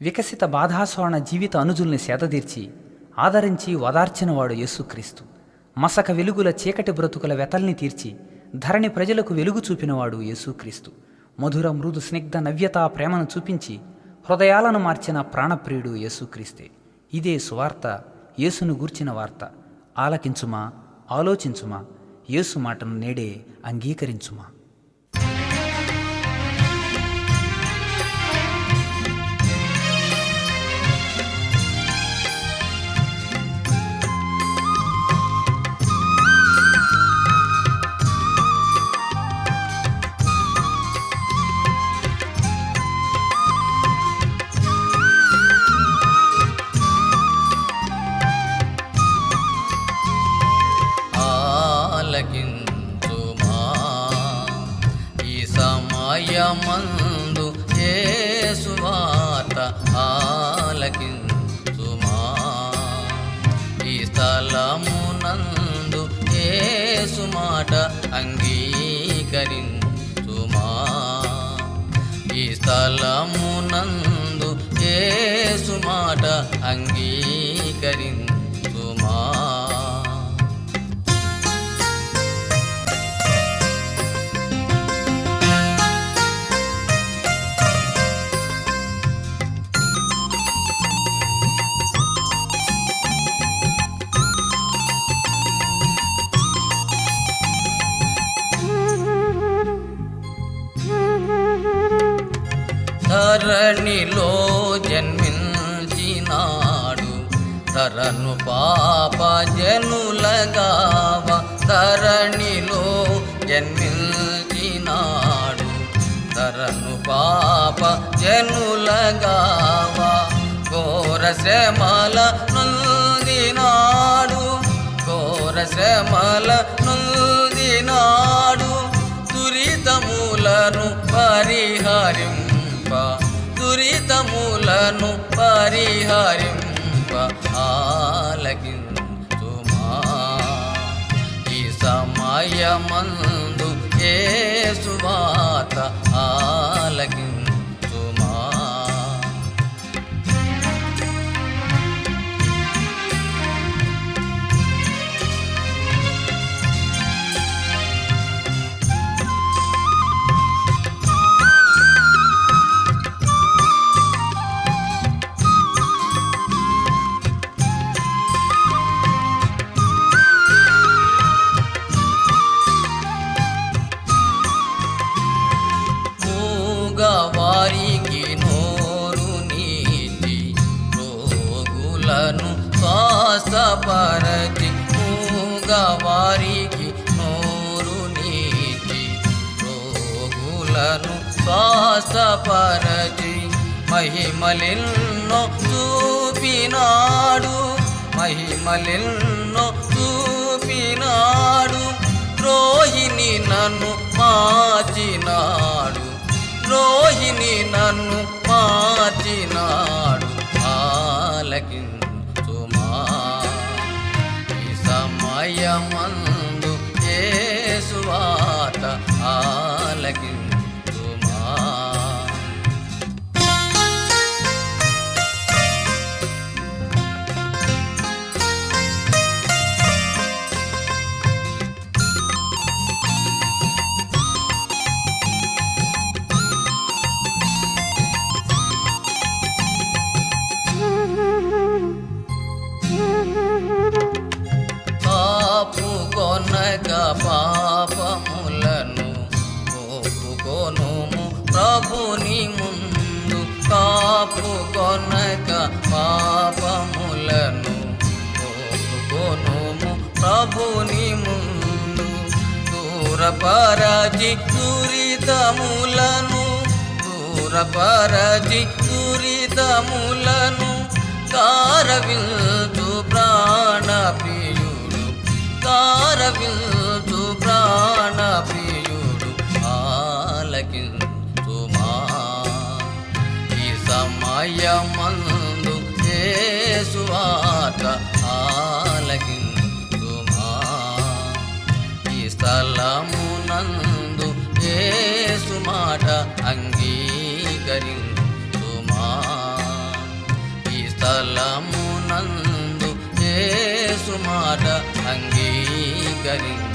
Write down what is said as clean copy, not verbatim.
వికసిత బాధాసోణ జీవిత అనుజుల్ని సేదదీర్చి ఆదరించి ఓదార్చినవాడు యేసుక్రీస్తు. మసక వెలుగుల చీకటి బ్రతుకుల వెతల్ని తీర్చి ధరణి ప్రజలకు వెలుగు చూపినవాడు యేసుక్రీస్తు. మధుర మృదు స్నిగ్ధ నవ్యతా ప్రేమను చూపించి హృదయాలను మార్చిన ప్రాణప్రియుడు యేసుక్రీస్తే. ఇదే సువార్త, యేసును గూర్చిన వార్త. ఆలకించుమా, ఆలోచించుమా, యేసు మాటను నేడే అంగీకరించుమా. ఆలకించుమా, ఈ సమయమందు యేసు వార్త ఆలకించుమా, ఈ స్థలమునందు యేసు మాట అంగీకరించుమా, ఈ స్థలమునందు యేసు మాట అంగీకరించుమా. ధరణిలో జన్మించినాడు, ధరను పాప జనులగావ. ధరణిలో జన్మించినాడు, ధరను పాప జనులగావ. ఘోర శ్రమల నొందినాడు, ఘోర శ్రమల నొందినాడు, దురితములను పరిహరింప, దురితములను పరిహరింప. ఆలకించుమా, ఈ సమయమందు యేసు వార్త ఆలకించుమా. వారికి నోరు నీతి, రోగులను స్వస్థపరచి. మూగవారికి నోరు నీతి, రోగులను స్వస్థపరచి. మహిమలెన్నో చూపినాడు, మహిమలెన్నో చూపినాడు, ద్రోహిని నన్ను మార్చినాడు, ద్రోహిని నన్ను మార్చినాడు. ఆలకించుమా, ఈ సమయమందు యేసు వార్త ఆలకించుమా. పాపుకొనక పాపములను ఒప్పుకొనుము ప్రభుని ముందు, కాపుకొనక పాపములను ఒప్పుకొనుము ప్రభుని ముందు. దూరపరచి దురితములను, దూరపరచి దురితములను, కారవిల్చు ప్రాణప్రియుడు, కారవిల్చు ప్రాణప్రియుడు. ఆలకించుమా, ఈ సమయమందు యేసు వార్త ఆలకించుమా, ఈ స్థలమునందు యేసు మాట అంగీకరించుమా. మాట అంగీకరించి